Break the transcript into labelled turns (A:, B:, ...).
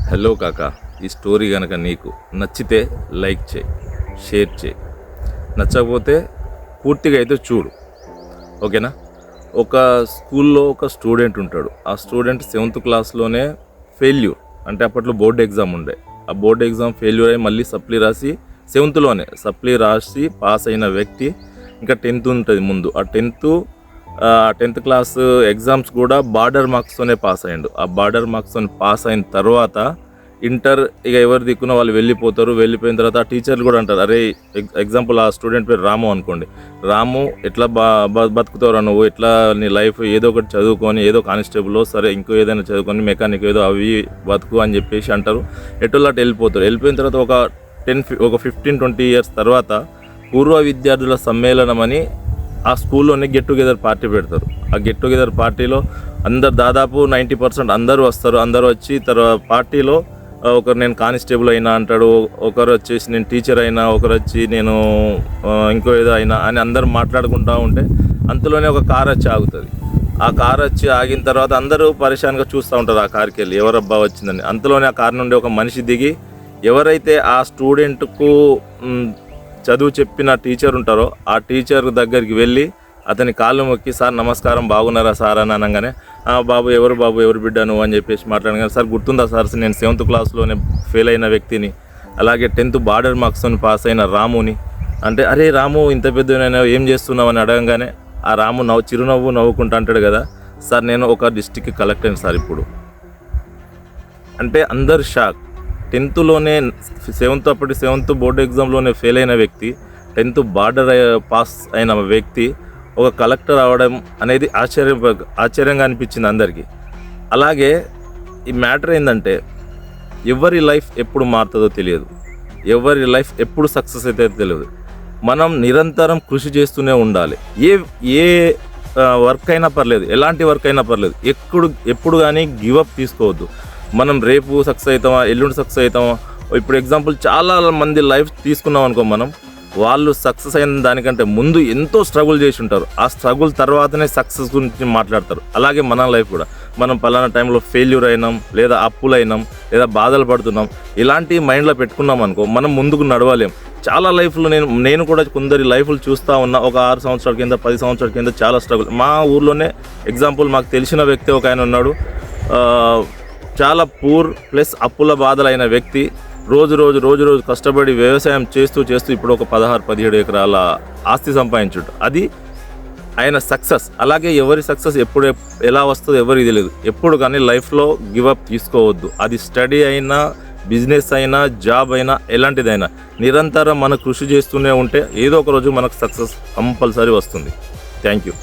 A: Hello కాకా, ఈ story కనుక నీకు నచ్చితే లైక్ చేయి, షేర్ చేయి. నచ్చకపోతే పూర్తిగా అయితే చూడు, ఓకేనా? ఒక స్కూల్లో ఒక స్టూడెంట్ ఉంటాడు. ఆ స్టూడెంట్ 7th క్లాస్లోనే ఫెయిల్యూర్, అంటే అప్పట్లో బోర్డు ఎగ్జామ్ ఉండే. ఆ బోర్డు ఎగ్జామ్ ఫెయిల్యూర్ అయ్యి మళ్ళీ సప్లీ రాసి 7thలోనే సప్లీ రాసి పాస్ అయిన వ్యక్తి. ఇంకా 10th ఉంటుంది ముందు. ఆ 10th క్లాస్ ఎగ్జామ్స్ కూడా బార్డర్ మార్క్స్తోనే పాస్ అయ్యిండు. ఆ బార్డర్ మార్క్స్తో పాస్ అయిన తర్వాత ఇంటర్ ఇక ఎవరు దిక్కున వాళ్ళు వెళ్ళిపోతారు. వెళ్ళిపోయిన తర్వాత ఆ టీచర్లు కూడా అంటారు, అరే ఎగ్జాంపుల్ ఆ స్టూడెంట్ పేరు రాము అనుకోండి, రాము ఎట్లా బతుకుతావురా నువ్వు, ఎట్లా నీ లైఫ్ ఏదో ఒకటి చదువుకొని ఏదో కానిస్టేబుల్ సరే ఇంకో ఏదైనా చదువుకొని మెకానిక్ ఏదో అవి బతుకు అని చెప్పేసి అంటారు. ఎటులాంటి వెళ్ళిపోతారు. వెళ్ళిపోయిన తర్వాత ఒక 15-20 ఇయర్స్ తర్వాత పూర్వ విద్యార్థుల సమ్మేళనం అని ఆ స్కూల్లోనే గెట్ టుగెదర్ పార్టీ పెడతారు. ఆ గెట్ టుగెదర్ పార్టీలో అందరు దాదాపు 90% అందరూ వస్తారు. అందరూ వచ్చి తర్వాత పార్టీలో ఒకరు నేను కానిస్టేబుల్ అయినా అంటాడు, ఒకరు వచ్చేసి నేను టీచర్ అయినా, ఒకరు వచ్చి నేను ఇంకో ఏదో అయినా అని అందరూ మాట్లాడుకుంటూ ఉంటే అంతలోనే ఒక కార్ వచ్చి ఆగుతుంది. ఆ కార్ వచ్చి ఆగిన తర్వాత అందరూ పరిశాన్గా చూస్తూ ఉంటారు ఆ కార్కి వెళ్ళి, ఎవరబ్బా వచ్చిందని. అంతలోనే ఆ కార్ నుండి ఒక మనిషి దిగి ఎవరైతే ఆ స్టూడెంట్కు చదువు చెప్పిన టీచర్ ఉంటారో ఆ టీచర్ దగ్గరికి వెళ్ళి అతని కాళ్ళు మొక్కి, సార్ నమస్కారం, బాగున్నారా సార్ అని అనగానే, బాబు ఎవరు బిడ్డ నువ్వు అని చెప్పేసి మాట్లాడగానే, సార్ గుర్తుందా సార్, నేను 7th క్లాస్లోనే ఫెయిల్ అయిన వ్యక్తిని, అలాగే 10th బార్డర్ మార్క్స్తో పాస్ అయిన రాముని అంటే, అరే రాము ఇంత పెద్దనైనా ఏం చేస్తున్నావు అని అడగంగానే ఆ రాము చిరునవ్వు నవ్వుకుంటా అంటాడు కదా, సార్ నేను ఒక డిస్టిక్ కలెక్టర్ సార్ ఇప్పుడు అంటే. అందరు షాక్. 10thలోనే 7th బోర్డు ఎగ్జామ్లోనే ఫెయిల్ అయిన వ్యక్తి, 10th బార్డర్ పాస్ అయిన వ్యక్తి ఒక కలెక్టర్ అవ్వడం అనేది ఆశ్చర్యంగా అనిపించింది అందరికీ. అలాగే ఈ మ్యాటర్ ఏంటంటే, ఎవరి లైఫ్ ఎప్పుడు మారుతుందో తెలియదు, ఎవరి లైఫ్ ఎప్పుడు సక్సెస్ అయితే తెలియదు. మనం నిరంతరం కృషి చేస్తూనే ఉండాలి. ఏ వర్క్ అయినా పర్లేదు, ఎలాంటి వర్క్ అయినా పర్లేదు, ఎప్పుడు కానీ గివప్ తీసుకోవద్దు. మనం రేపు సక్సెస్ అవుతామా, ఎల్లుండి సక్సెస్ అవుతామా. ఇప్పుడు ఎగ్జాంపుల్ చాలా మంది లైఫ్ తీసుకున్నాం అనుకో, మనం వాళ్ళు సక్సెస్ అయిన దానికంటే ముందు ఎంతో స్ట్రగుల్ చేసి ఉంటారు. ఆ స్ట్రగుల్ తర్వాతనే సక్సెస్ గురించి మాట్లాడతారు. అలాగే మన లైఫ్ కూడా, మనం పలానా టైంలో ఫెయిల్యూర్ అయినాం, లేదా అప్పులు అయినాం, లేదా బాధలు పడుతున్నాం, ఇలాంటి మైండ్లో పెట్టుకున్నాం అనుకో మనం ముందుకు నడవలేం. చాలా లైఫ్లో నేను కూడా కొందరి లైఫ్లు చూస్తూ ఉన్నా. ఒక 6 సంవత్సరాల కింద 10 సంవత్సరాల కింద చాలా స్ట్రగుల్. మా ఊర్లోనే ఎగ్జాంపుల్ మాకు తెలిసిన వ్యక్తి ఒక ఆయన ఉన్నాడు. చాలా పూర్ ప్లస్ అప్పుల బాధలైన వ్యక్తి. రోజు కష్టపడి వ్యవసాయం చేస్తూ ఇప్పుడు ఒక 16-17 ఎకరాల ఆస్తి సంపాదించుడు. అది ఆయన సక్సెస్. అలాగే ఎవరి సక్సెస్ ఎప్పుడు ఎలా వస్తుందో ఎవరికి తెలియదు. ఎప్పుడు కానీ లైఫ్లో గివప్ తీసుకోవద్దు. అది స్టడీ అయినా, బిజినెస్ అయినా, జాబ్ అయినా, ఎలాంటిదైనా నిరంతరం మనం కృషి చేస్తూనే ఉంటే ఏదో ఒక రోజు మనకు సక్సెస్ కంపల్సరీ వస్తుంది. Thank you.